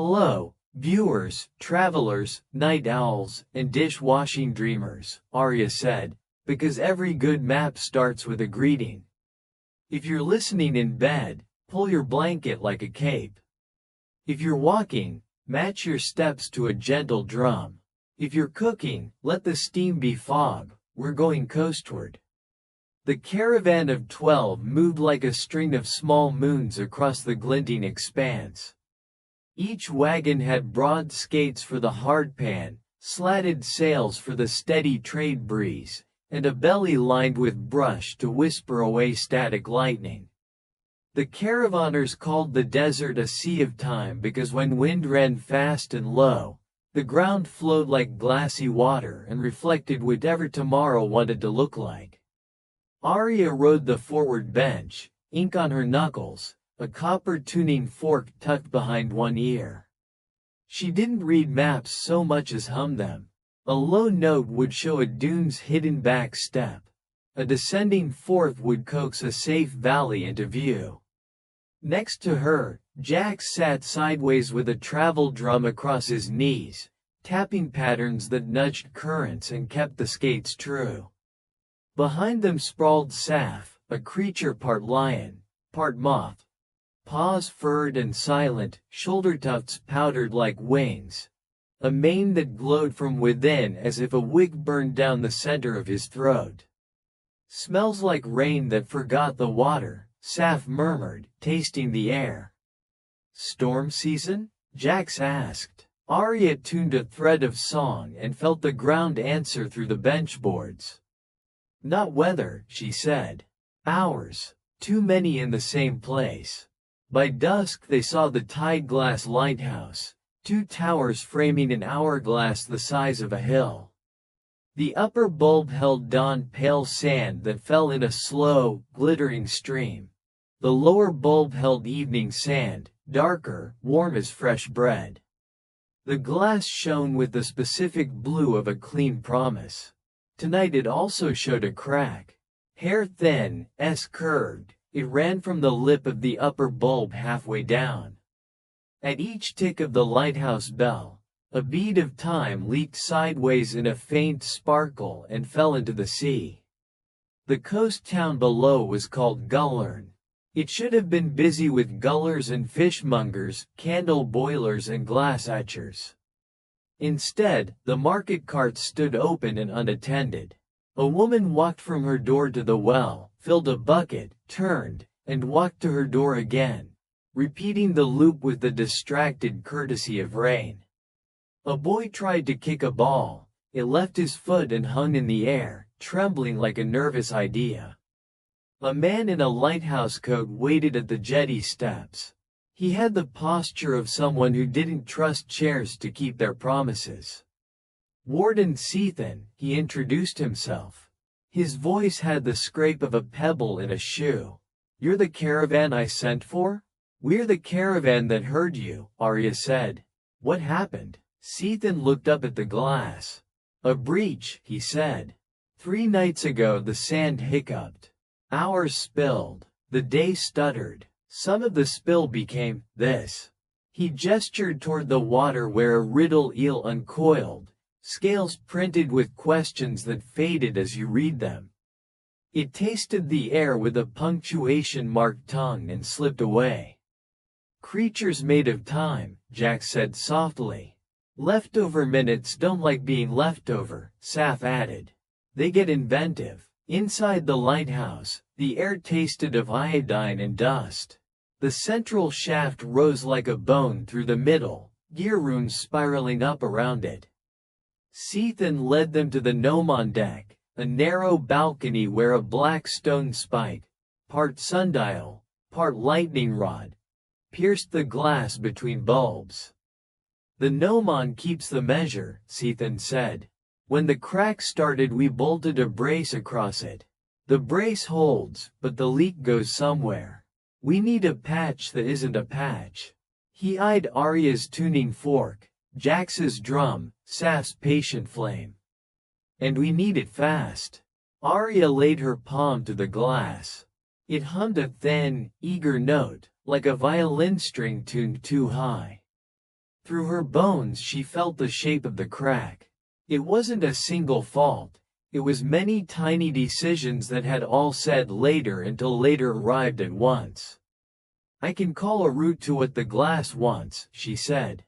Hello, viewers, travelers, night owls, and dishwashing dreamers, Arya said, because every good map starts with a greeting. If you're listening in bed, pull your blanket like a cape. If you're walking, match your steps to a gentle drum. If you're cooking, let the steam be fog, we're going coastward. The caravan of 12 moved like a string of small moons across the glinting expanse. Each wagon had broad skates for the hardpan, slatted sails for the steady trade breeze, and a belly lined with brush to whisper away static lightning. The caravanners called the desert a sea of time because when wind ran fast and low, the ground flowed like glassy water and reflected whatever tomorrow wanted to look like. Arya rode the forward bench, ink on her knuckles, a copper tuning fork tucked behind one ear. She didn't read maps so much as hum them. A low note would show a dune's hidden back step. A descending fourth would coax a safe valley into view. Next to her, Jack sat sideways with a travel drum across his knees, tapping patterns that nudged currents and kept the skates true. Behind them sprawled Saf, a creature part lion, part moth. Paws furred and silent, shoulder tufts powdered like wings. A mane that glowed from within as if a wick burned down the center of his throat. Smells like rain that forgot the water, Saf murmured, tasting the air. Storm season? Jax asked. Arya tuned a thread of song and felt the ground answer through the benchboards. Not weather, she said. Hours. Too many in the same place. By dusk they saw the tide-glass lighthouse, 2 towers framing an hourglass the size of a hill. The upper bulb held dawn-pale sand that fell in a slow, glittering stream. The lower bulb held evening sand, darker, warm as fresh bread. The glass shone with the specific blue of a clean promise. Tonight it also showed a crack. Hair thin, curved, it ran from the lip of the upper bulb halfway down. At each tick of the lighthouse bell, a bead of time leaked sideways in a faint sparkle and fell into the sea. The coast town below was called Gullern. It should have been busy with gullers and fishmongers, candle boilers and glass etchers. Instead, the market carts stood open and unattended. A woman walked from her door to the well, filled a bucket, turned, and walked to her door again, repeating the loop with the distracted courtesy of rain. A boy tried to kick a ball. It left his foot and hung in the air, trembling like a nervous idea. A man in a lighthouse coat waited at the jetty steps. He had the posture of someone who didn't trust chairs to keep their promises. Warden Sethan, he introduced himself. His voice had the scrape of a pebble in a shoe. You're the caravan I sent for? We're the caravan that heard you, Arya said. What happened? Sethan looked up at the glass. A breach, he said. 3 nights ago the sand hiccuped. Hours spilled. The day stuttered. Some of the spill became this. He gestured toward the water where a riddle eel uncoiled, scales printed with questions that faded as you read them. It tasted the air with a punctuation-marked tongue and slipped away. Creatures made of time, Jack said softly. Leftover minutes don't like being leftover, Saf added. They get inventive. Inside the lighthouse, the air tasted of iodine and dust. The central shaft rose like a bone through the middle, gear runes spiraling up around it. Sethan led them to the gnomon deck, a narrow balcony where a black stone spike, part sundial, part lightning rod, pierced the glass between bulbs. The gnomon keeps the measure, Sethan said. When the crack started we bolted a brace across it. The brace holds, but the leak goes somewhere. We need a patch that isn't a patch. He eyed Arya's tuning fork, Jax's drum, Saf's patient flame. And we need it fast. Arya laid her palm to the glass. It hummed a thin, eager note, like a violin string tuned too high. Through her bones she felt the shape of the crack. It wasn't a single fault. It was many tiny decisions that had all said later until later arrived at once. I can call a route to what the glass wants, she said.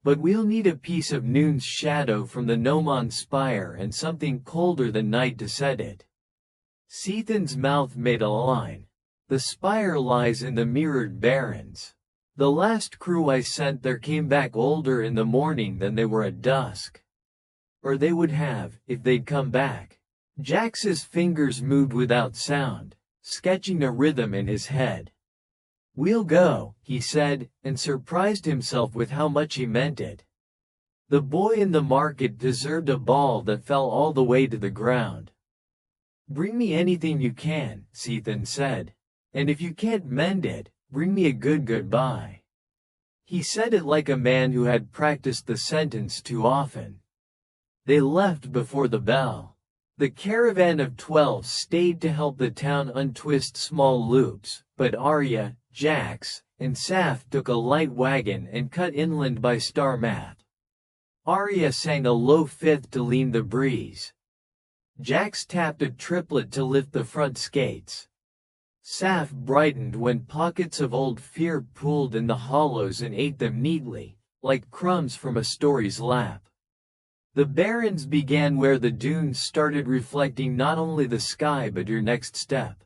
But we'll need a piece of noon's shadow from the gnomon spire and something colder than night to set it. Sethan's mouth made a line. The spire lies in the mirrored barrens. The last crew I sent there came back older in the morning than they were at dusk. Or they would have, if they'd come back. Jax's fingers moved without sound, sketching a rhythm in his head. We'll go, he said, and surprised himself with how much he meant it. The boy in the market deserved a ball that fell all the way to the ground. Bring me anything you can, Sethan said. And if you can't mend it, bring me a good goodbye. He said it like a man who had practiced the sentence too often. They left before the bell. The caravan of 12 stayed to help the town untwist small loops, but Arya, Jax, and Saf took a light wagon and cut inland by star map. Arya sang a low fifth to lean the breeze. Jax tapped a triplet to lift the front skates. Saf brightened when pockets of old fear pooled in the hollows and ate them neatly, like crumbs from a story's lap. The barrens began where the dunes started, reflecting not only the sky but your next step.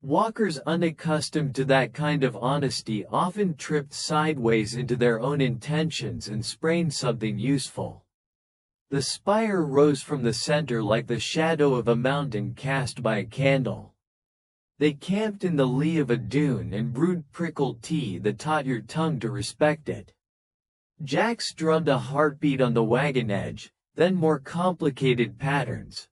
Walkers unaccustomed to that kind of honesty often tripped sideways into their own intentions and sprained something useful. The spire rose from the center like the shadow of a mountain cast by a candle. They camped in the lee of a dune and brewed prickled tea that taught your tongue to respect it. Jax drummed a heartbeat on the wagon edge, then more complicated patterns.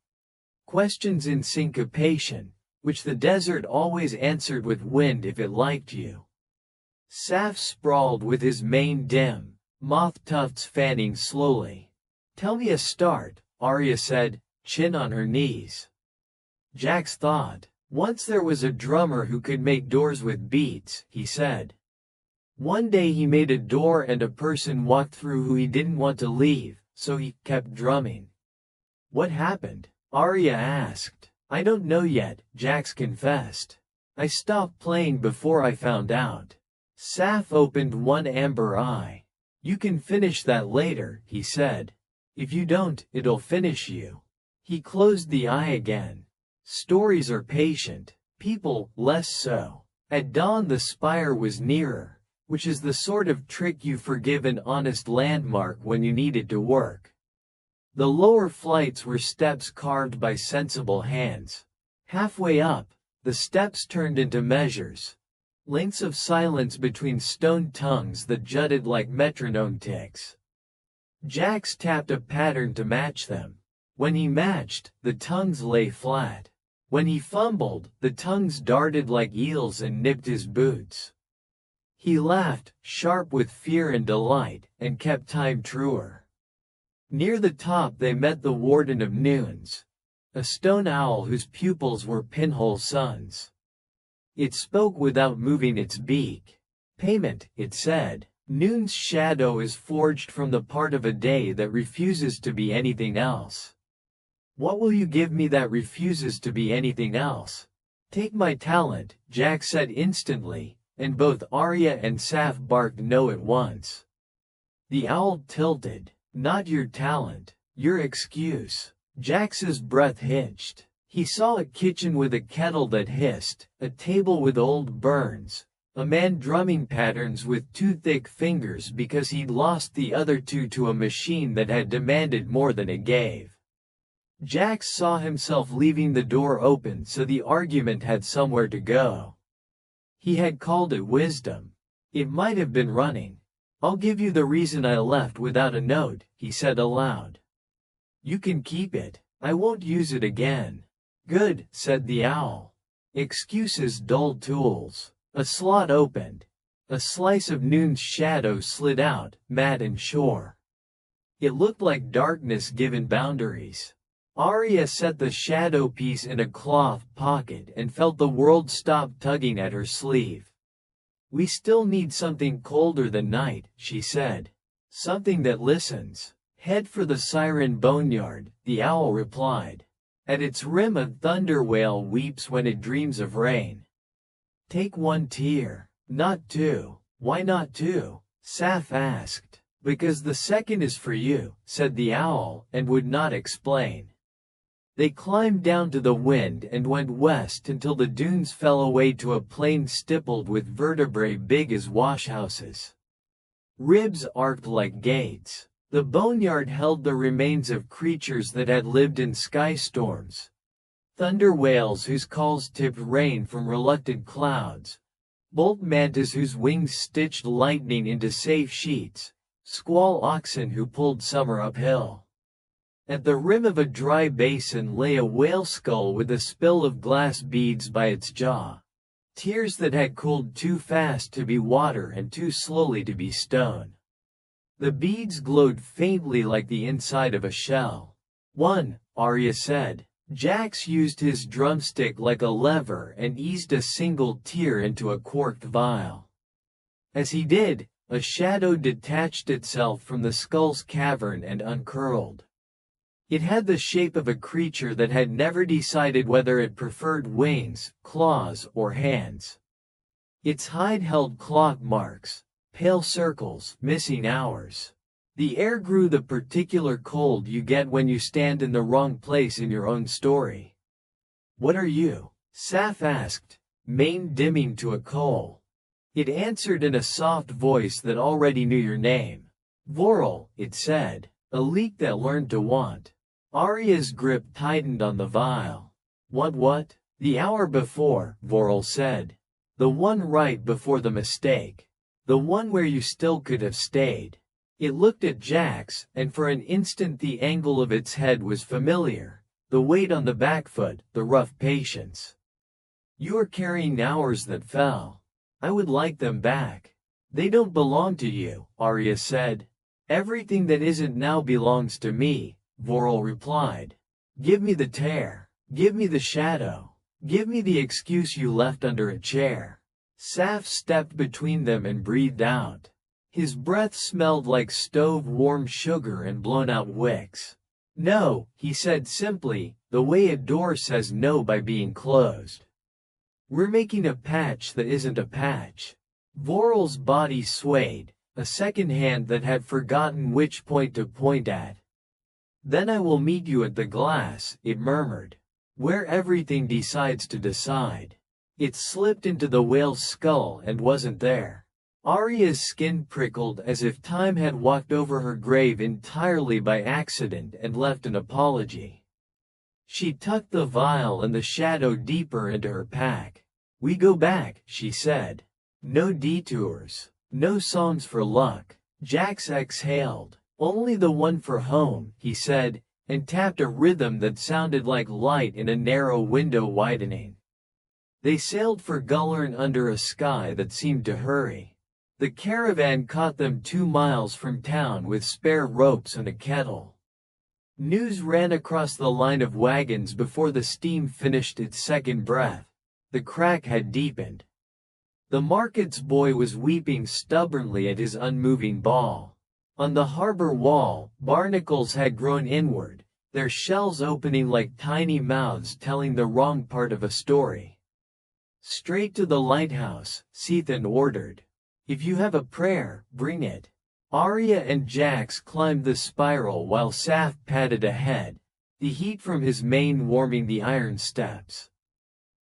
Questions in syncopation, which the desert always answered with wind if it liked you. Saf sprawled with his mane dim, moth tufts fanning slowly. Tell me a start, Arya said, chin on her knees. Jax thought. Once there was a drummer who could make doors with beats, he said. One day he made a door and a person walked through who he didn't want to leave, so he kept drumming. What happened? Arya asked. I don't know yet, Jax confessed. I stopped playing before I found out. Saf opened one amber eye. You can finish that later, he said. If you don't, it'll finish you. He closed the eye again. Stories are patient, people less so. At dawn the spire was nearer, which is the sort of trick you forgive an honest landmark when you need it to work. The lower flights were steps carved by sensible hands. Halfway up, the steps turned into measures. Lengths of silence between stone tongues that jutted like metronome ticks. Jax tapped a pattern to match them. When he matched, the tongues lay flat. When he fumbled, the tongues darted like eels and nipped his boots. He laughed, sharp with fear and delight, and kept time truer. Near the top they met the Warden of Noons, a stone owl whose pupils were pinhole suns. It spoke without moving its beak. Payment, it said. Noon's shadow is forged from the part of a day that refuses to be anything else. What will you give me that refuses to be anything else? Take my talent, Jax said instantly, and both Arya and Saf barked no at once. The owl tilted. Not your talent, your excuse. Jax's breath hitched. He saw a kitchen with a kettle that hissed, a table with old burns, a man drumming patterns with two thick fingers because he'd lost the other two to a machine that had demanded more than it gave. Jax saw himself leaving the door open so the argument had somewhere to go. He had called it wisdom. It might have been running. I'll give you the reason I left without a note, he said aloud. You can keep it. I won't use it again. Good, said the owl. Excuses dulled tools. A slot opened. A slice of Noon's shadow slid out, matte and sure. It looked like darkness given boundaries. Arya set the shadow piece in a cloth pocket and felt the world stop tugging at her sleeve. We still need something colder than night, she said. Something that listens. Head for the siren boneyard, the owl replied. At its rim a thunder whale weeps when it dreams of rain. Take 1 tear. Not 2. Why not 2? Saf asked. Because the second is for you, said the owl, and would not explain. They climbed down to the wind and went west until the dunes fell away to a plain stippled with vertebrae big as washhouses. Ribs arced like gates. The boneyard held the remains of creatures that had lived in sky storms. Thunder whales whose calls tipped rain from reluctant clouds. Bolt mantis whose wings stitched lightning into safe sheets. Squall oxen who pulled summer uphill. At the rim of a dry basin lay a whale skull with a spill of glass beads by its jaw. Tears that had cooled too fast to be water and too slowly to be stone. The beads glowed faintly like the inside of a shell. One, Arya said. Jax used his drumstick like a lever and eased a single tear into a corked vial. As he did, a shadow detached itself from the skull's cavern and uncurled. It had the shape of a creature that had never decided whether it preferred wings, claws, or hands. Its hide held clock marks, pale circles, missing hours. The air grew the particular cold you get when you stand in the wrong place in your own story. What are you? Saf asked, mane dimming to a coal. It answered in a soft voice that already knew your name. Vorel, it said, a leak that learned to want. Arya's grip tightened on the vial. What? The hour before, Vorel said. The one right before the mistake. The one where you still could have stayed. It looked at Jax, and for an instant the angle of its head was familiar. The weight on the back foot, the rough patience. You are carrying hours that fell. I would like them back. They don't belong to you, Arya said. Everything that isn't now belongs to me, Vorel replied. Give me the tear. Give me the shadow. Give me the excuse you left under a chair. Saf stepped between them and breathed out. His breath smelled like stove-warm sugar and blown-out wicks. No, he said simply, the way a door says no by being closed. We're making a patch that isn't a patch. Vorel's body swayed, a second hand that had forgotten which point to point at. Then I will meet you at the glass, it murmured. Where everything decides to decide. It slipped into the whale's skull and wasn't there. Arya's skin prickled as if time had walked over her grave entirely by accident and left an apology. She tucked the vial and the shadow deeper into her pack. We go back, she said. No detours. No songs for luck. Jax exhaled. Only the one for home, he said, and tapped a rhythm that sounded like light in a narrow window widening. They sailed for Gullern under a sky that seemed to hurry. The caravan caught them 2 miles from town with spare ropes and a kettle. News ran across the line of wagons before the steam finished its second breath. The crack had deepened. The market's boy was weeping stubbornly at his unmoving ball. On the harbor wall, barnacles had grown inward, their shells opening like tiny mouths telling the wrong part of a story. Straight to the lighthouse, Sethan ordered. If you have a prayer, bring it. Arya and Jax climbed the spiral while Saf padded ahead, the heat from his mane warming the iron steps.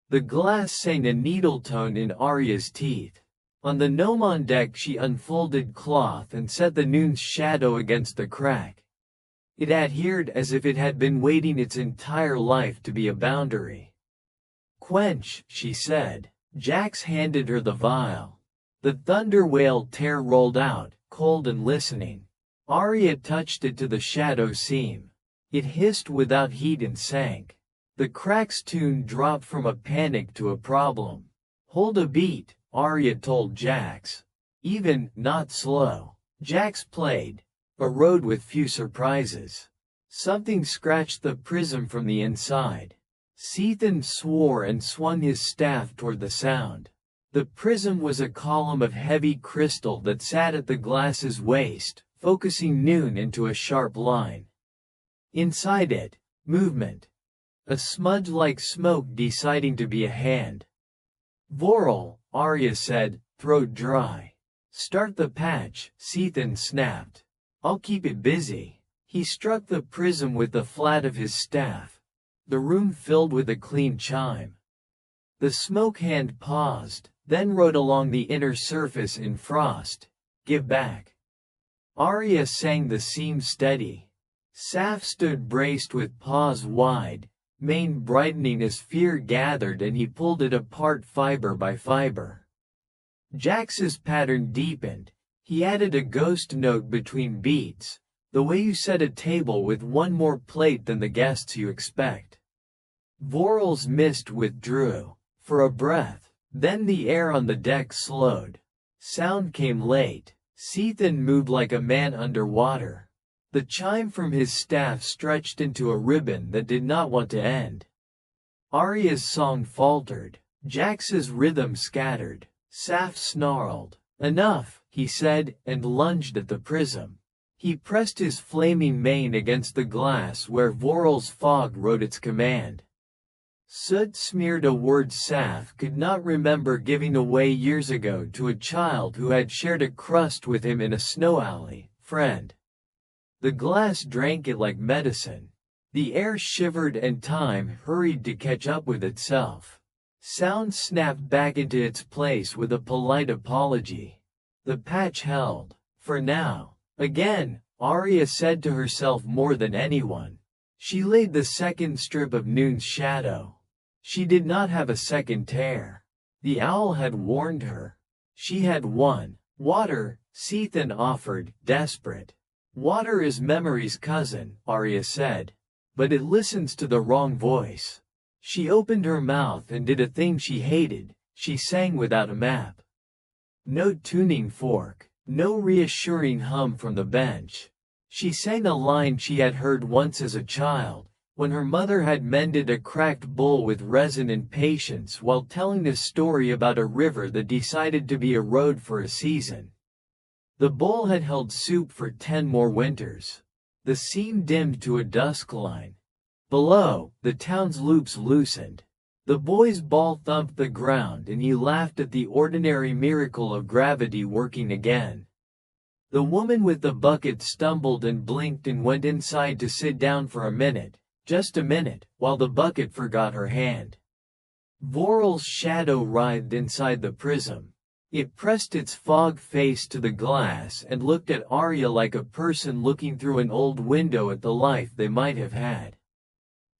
The glass sang a needle tone in Arya's teeth. On the gnomon deck she unfolded cloth and set the noon's shadow against the crack. It adhered as if it had been waiting its entire life to be a boundary. Quench, she said. Jax handed her the vial. The thunder whale tear rolled out, cold and listening. Arya touched it to the shadow seam. It hissed without heat and sank. The crack's tune dropped from a panic to a problem. Hold a beat, Arya told Jax. Even, not slow. Jax played, but rode with few surprises. Something scratched the prism from the inside. Sethan swore and swung his staff toward the sound. The prism was a column of heavy crystal that sat at the glass's waist, focusing noon into a sharp line. Inside it, movement. A smudge like smoke deciding to be a hand. Vorel, Arya said, throat dry. Start the patch, Sethan snapped. I'll keep it busy. He struck the prism with the flat of his staff. The room filled with a clean chime. The smoke hand paused, then rode along the inner surface in frost. Give back. Arya sang the seam steady. Saf stood braced with paws wide, mane brightening as fear gathered and he pulled it apart fiber by fiber. Jax's pattern deepened. He added a ghost note between beats, the way you set a table with one more plate than the guests you expect. Vorel's mist withdrew, for a breath, then the air on the deck slowed. Sound came late. Sethan moved like a man underwater. The chime from his staff stretched into a ribbon that did not want to end. Arya's song faltered. Jax's rhythm scattered. Saf snarled. Enough, he said, and lunged at the prism. He pressed his flaming mane against the glass where Vorel's fog wrote its command. Soot smeared a word Saf could not remember giving away years ago to a child who had shared a crust with him in a snow alley. Friend. The glass drank it like medicine. The air shivered and time hurried to catch up with itself. Sound snapped back into its place with a polite apology. The patch held. For now. Again, Arya said to herself more than anyone. She laid the second strip of noon's shadow. She did not have a second tear. The owl had warned her. She had won. Water, Sethan offered, desperate. Water is memory's cousin, Arya said. But it listens to the wrong voice. She opened her mouth and did a thing she hated. She sang without a map. No tuning fork, no reassuring hum from the bench. She sang a line she had heard once as a child, when her mother had mended a cracked bowl with resin and patience while telling a story about a river that decided to be a road for a season. The bowl had held soup for 10 more winters. The seam dimmed to a dusk line. Below, the town's loops loosened. The boy's ball thumped the ground and he laughed at the ordinary miracle of gravity working again. The woman with the bucket stumbled and blinked and went inside to sit down for a minute, just a minute, while the bucket forgot her hand. Vorel's shadow writhed inside the prism. It pressed its fog face to the glass and looked at Arya like a person looking through an old window at the life they might have had.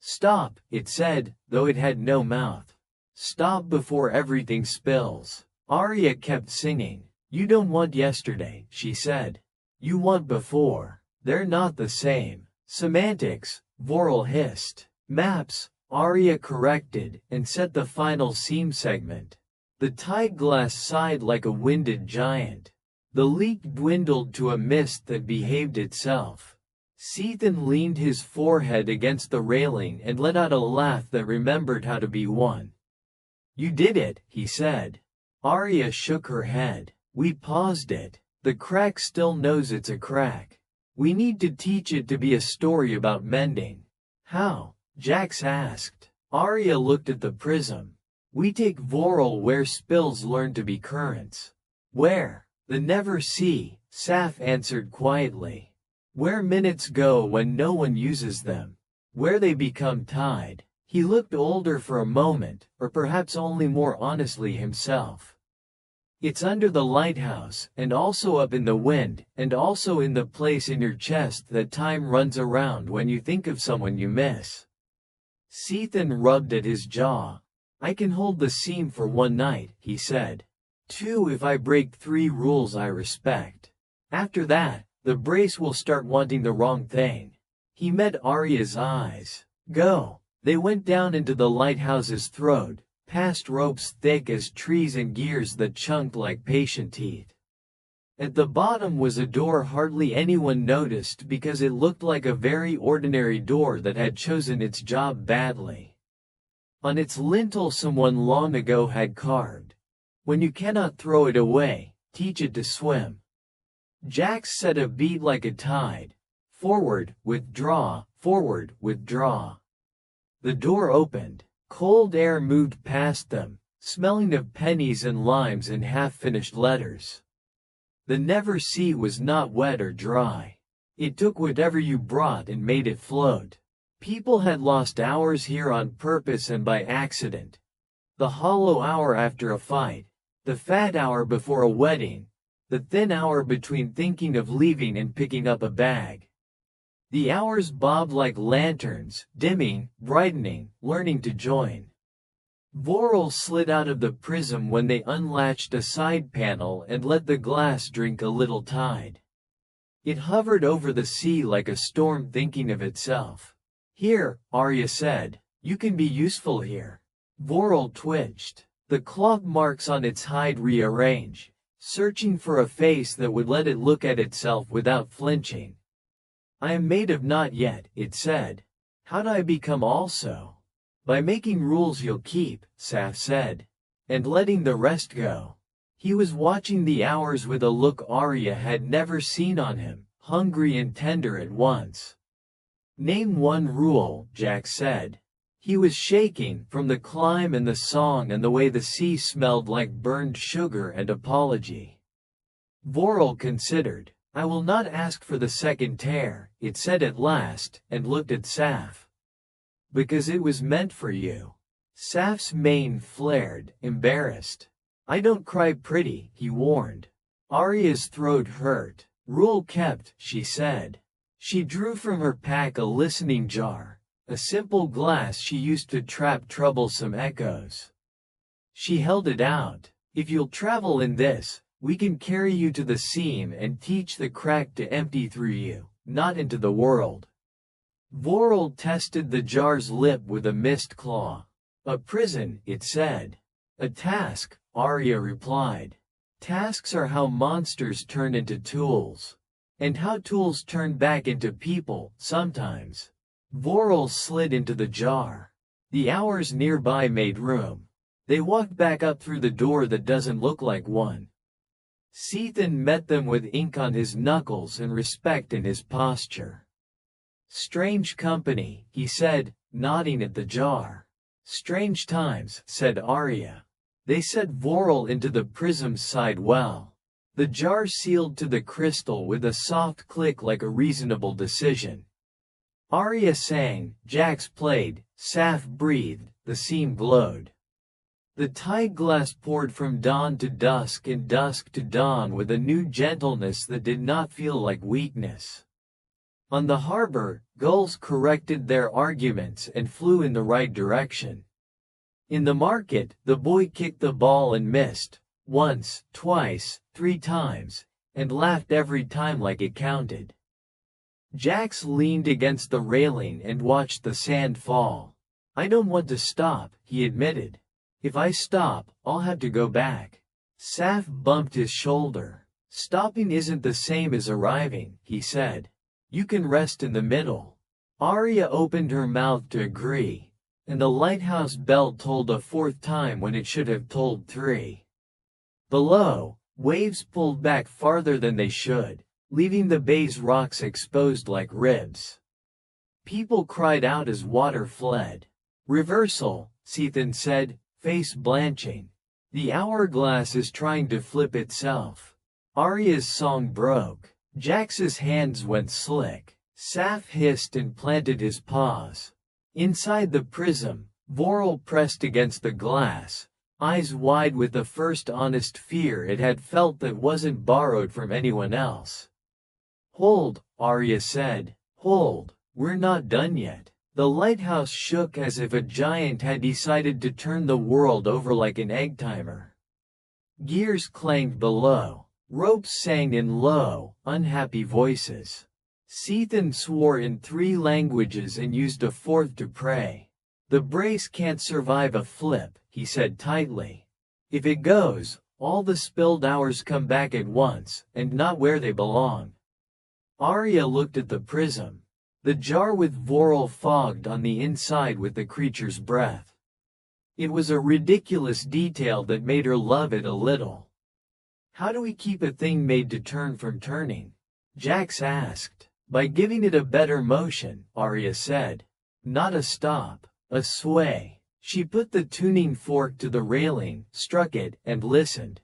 Stop, it said, though it had no mouth. Stop before everything spills. Arya kept singing. You don't want yesterday, she said. You want before. They're not the same. Semantics, Vorel hissed. Maps, Arya corrected, and set the final seam segment. The tide glass sighed like a winded giant. The leak dwindled to a mist that behaved itself. Sethan leaned his forehead against the railing and let out a laugh that remembered how to be one. You did it, he said. Arya shook her head. We paused it. The crack still knows it's a crack. We need to teach it to be a story about mending. How? Jax asked. Arya looked at the prism. We take Vorel where spills learn to be currents. Where? The never see, Saf answered quietly. Where minutes go when no one uses them. Where they become tide. He looked older for a moment, or perhaps only more honestly himself. It's under the lighthouse, and also up in the wind, and also in the place in your chest that time runs around when you think of someone you miss. Sethan rubbed at his jaw. I can hold the seam for 1 night, he said. 2 if I break 3 rules I respect. After that, the brace will start wanting the wrong thing. He met Arya's eyes. Go. They went down into the lighthouse's throat, past ropes thick as trees and gears that chunked like patient teeth. At the bottom was a door hardly anyone noticed because it looked like a very ordinary door that had chosen its job badly. On its lintel someone long ago had carved. When you cannot throw it away, teach it to swim. Jax set a beat like a tide. Forward, withdraw, forward, withdraw. The door opened. Cold air moved past them, smelling of pennies and limes and half-finished letters. The Never Sea was not wet or dry. It took whatever you brought and made it float. People had lost hours here on purpose and by accident. The hollow hour after a fight, the fat hour before a wedding, the thin hour between thinking of leaving and picking up a bag. The hours bobbed like lanterns, dimming, brightening, learning to join. Vorel slid out of the prism when they unlatched a side panel and let the glass drink a little tide. It hovered over the sea like a storm thinking of itself. Here, Arya said, you can be useful here. Vorel twitched. The claw marks on its hide rearranged, searching for a face that would let it look at itself without flinching. I am made of not yet, it said. How'd I become also? By making rules you'll keep, Saf said. And letting the rest go. He was watching the hours with a look Arya had never seen on him, hungry and tender at once. Name one rule, Jax said. He was shaking from the climb and the song and the way the sea smelled like burned sugar and apology. Vorel considered. I will not ask for the second tear, it said at last, and looked at Saf. Because it was meant for you. Saf's mane flared, embarrassed. I don't cry pretty, he warned. Arya's throat hurt. Rule kept, she said. She drew from her pack a listening jar, a simple glass she used to trap troublesome echoes. She held it out. If you'll travel in this, we can carry you to the seam and teach the crack to empty through you, not into the world. Vorel tested the jar's lip with a mist claw. A prison, it said. A task, Arya replied. Tasks are how monsters turn into tools. And how tools turn back into people, sometimes. Vorel slid into the jar. The hours nearby made room. They walked back up through the door that doesn't look like one. Sethan met them with ink on his knuckles and respect in his posture. Strange company, he said, nodding at the jar. Strange times, said Arya. They set Vorel into the prism's side well. The jar sealed to the crystal with a soft click like a reasonable decision. Arya sang, Jax played, Saf breathed, the seam glowed. The tide glass poured from dawn to dusk and dusk to dawn with a new gentleness that did not feel like weakness. On the harbor, gulls corrected their arguments and flew in the right direction. In the market, the boy kicked the ball and missed, once, twice, 3 times, and laughed every time like it counted. Jax leaned against the railing and watched the sand fall. I don't want to stop, he admitted. If I stop, I'll have to go back. Saf bumped his shoulder. Stopping isn't the same as arriving, he said. You can rest in the middle. Arya opened her mouth to agree, and the lighthouse bell tolled a 4th time when it should have tolled 3. Below, waves pulled back farther than they should, leaving the bay's rocks exposed like ribs. People cried out as water fled. Reversal, Sethan said, face blanching. The hourglass is trying to flip itself. Arya's song broke. Jax's hands went slick. Saf hissed and planted his paws. Inside the prism, Vorel pressed against the glass, eyes wide with the first honest fear it had felt that wasn't borrowed from anyone else. Hold, Arya said. Hold, we're not done yet. The lighthouse shook as if a giant had decided to turn the world over like an egg timer. Gears clanged below. Ropes sang in low, unhappy voices. Sethan swore in 3 languages and used a 4th to pray. The brace can't survive a flip, he said tightly. If it goes, all the spilled hours come back at once, and not where they belong. Arya looked at the prism. The jar with Vorel fogged on the inside with the creature's breath. It was a ridiculous detail that made her love it a little. How do we keep a thing made to turn from turning? Jax asked. By giving it a better motion, Arya said. Not a stop, a sway. She put the tuning fork to the railing, struck it, and listened.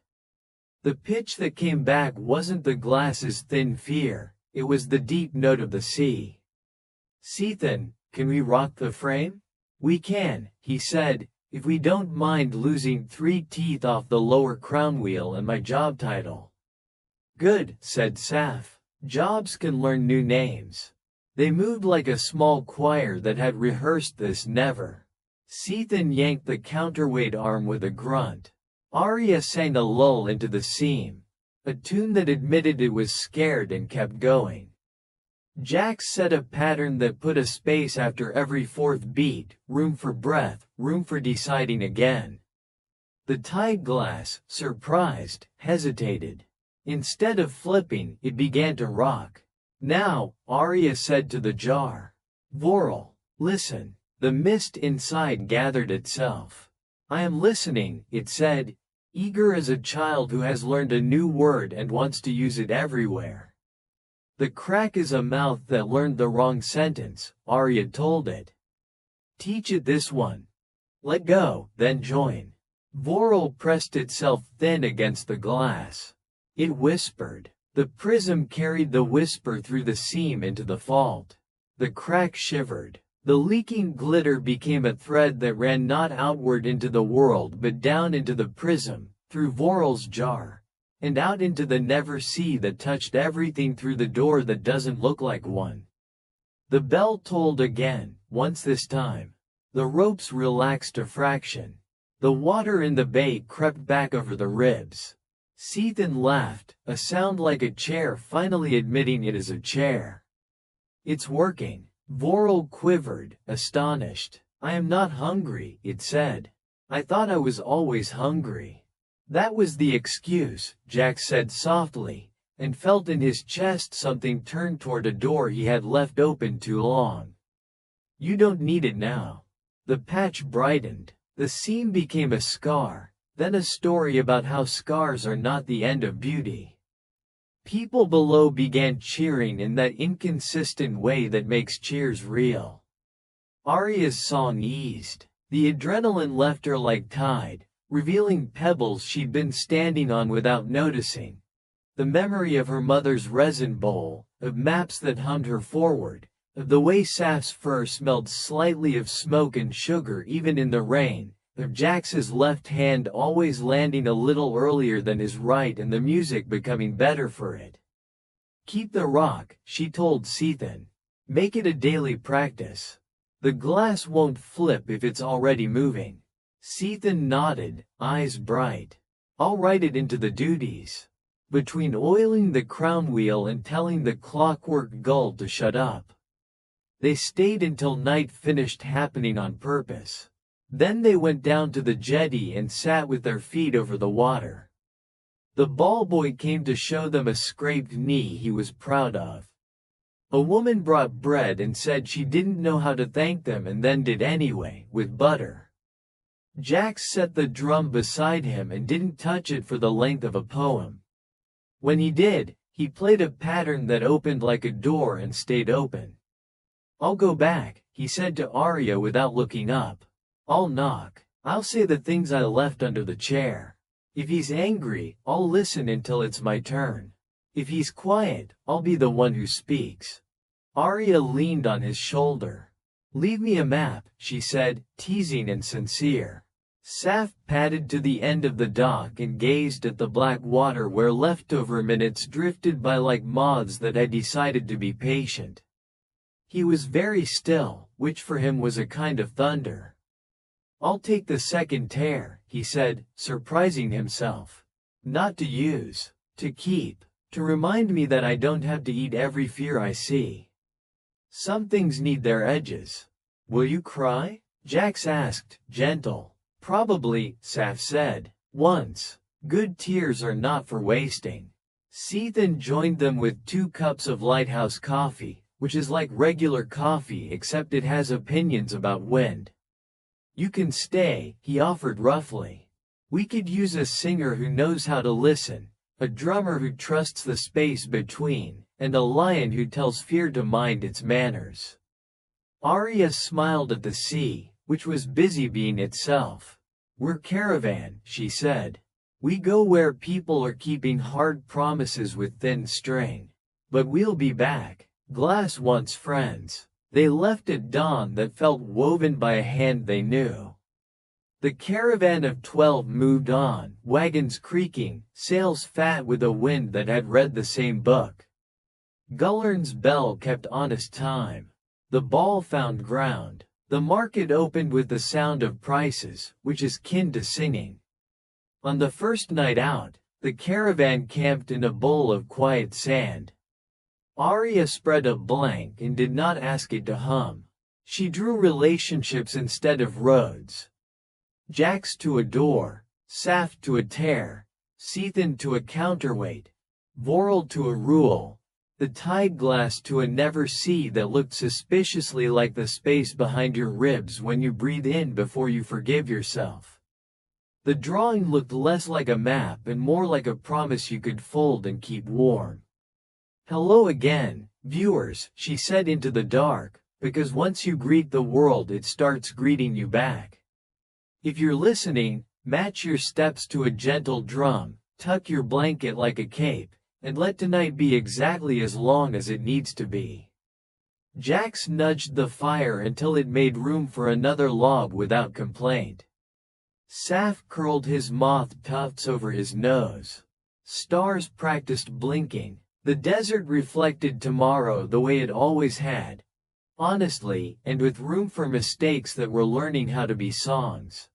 The pitch that came back wasn't the glass's thin fear, it was the deep note of the sea. Sethan, can we rock the frame? We can, he said, if we don't mind losing 3 teeth off the lower crown wheel and my job title. Good, said Saf. Jobs can learn new names. They moved like a small choir that had rehearsed this never. Sethan yanked the counterweight arm with a grunt. Arya sang a lull into the seam, a tune that admitted it was scared and kept going. Jax set a pattern that put a space after every 4th beat, room for breath, room for deciding again. The tide glass, surprised, hesitated. Instead of flipping, it began to rock. Now, Arya said to the jar. Vorel, listen. The mist inside gathered itself. I am listening, it said, eager as a child who has learned a new word and wants to use it everywhere. The crack is a mouth that learned the wrong sentence, Arya told it. Teach it this one. Let go, then join. Vorel pressed itself thin against the glass. It whispered. The prism carried the whisper through the seam into the fault. The crack shivered. The leaking glitter became a thread that ran not outward into the world but down into the prism, through Vorel's jar, and out into the never sea that touched everything through the door that doesn't look like one. The bell tolled again, once this time. The ropes relaxed a fraction. The water in the bay crept back over the ribs. Sethan laughed, a sound like a chair finally admitting it is a chair. It's working. Vorel quivered, astonished. I am not hungry, it said. I thought I was always hungry. That was the excuse, Jax said softly, and felt in his chest something turn toward a door he had left open too long. You don't need it now. The patch brightened. The seam became a scar, then a story about how scars are not the end of beauty. People below began cheering in that inconsistent way that makes cheers real. Arya's song eased. The adrenaline left her like tide, revealing pebbles she'd been standing on without noticing. The memory of her mother's resin bowl, of maps that hummed her forward, of the way Saf's fur smelled slightly of smoke and sugar even in the rain, of Jax's left hand always landing a little earlier than his right and the music becoming better for it. Keep the rock, she told Sethan. Make it a daily practice. The glass won't flip if it's already moving. Sethan nodded, eyes bright. I'll write it into the duties. Between oiling the crown wheel and telling the clockwork gull to shut up. They stayed until night finished happening on purpose. Then they went down to the jetty and sat with their feet over the water. The ball boy came to show them a scraped knee he was proud of. A woman brought bread and said she didn't know how to thank them and then did anyway, with butter. Jax set the drum beside him and didn't touch it for the length of a poem. When he did, he played a pattern that opened like a door and stayed open. I'll go back, he said to Arya without looking up. I'll knock. I'll say the things I left under the chair. If he's angry, I'll listen until it's my turn. If he's quiet, I'll be the one who speaks. Arya leaned on his shoulder. Leave me a map, she said, teasing and sincere. Saf padded to the end of the dock and gazed at the black water where leftover minutes drifted by like moths that had decided to be patient. He was very still, which for him was a kind of thunder. I'll take the second tear, he said, surprising himself. Not to use, to keep, to remind me that I don't have to eat every fear I see. Some things need their edges. Will you cry? Jax asked, gentle. Probably, Saf said. Once. Good tears are not for wasting. Sethan joined them with 2 cups of lighthouse coffee, which is like regular coffee except it has opinions about wind. You can stay, he offered roughly. We could use a singer who knows how to listen, a drummer who trusts the space between, and a lion who tells fear to mind its manners. Arya smiled at the sea, which was busy being itself. "We're caravan," she said. "We go where people are keeping hard promises with thin string. But we'll be back. Glass wants friends." They left at dawn that felt woven by a hand they knew. The caravan of 12 moved on, wagons creaking, sails fat with a wind that had read the same book. Gullern's bell kept honest time. The ball found ground. The market opened with the sound of prices, which is kin to singing. On the first night out, the caravan camped in a bowl of quiet sand. Arya spread a blank and did not ask it to hum. She drew relationships instead of roads. Jacks to a door, Saf to a tear, Sethan to a counterweight, Vorel to a rule, the tide glass to a never see that looked suspiciously like the space behind your ribs when you breathe in before you forgive yourself. The drawing looked less like a map and more like a promise you could fold and keep warm. "Hello again, viewers," she said into the dark, because once you greet the world it starts greeting you back. If you're listening, match your steps to a gentle drum, tuck your blanket like a cape, and let tonight be exactly as long as it needs to be. Jax nudged the fire until it made room for another log without complaint. Saf curled his moth tufts over his nose. Stars practiced blinking. The desert reflected tomorrow the way it always had, honestly, and with room for mistakes that were learning how to be songs.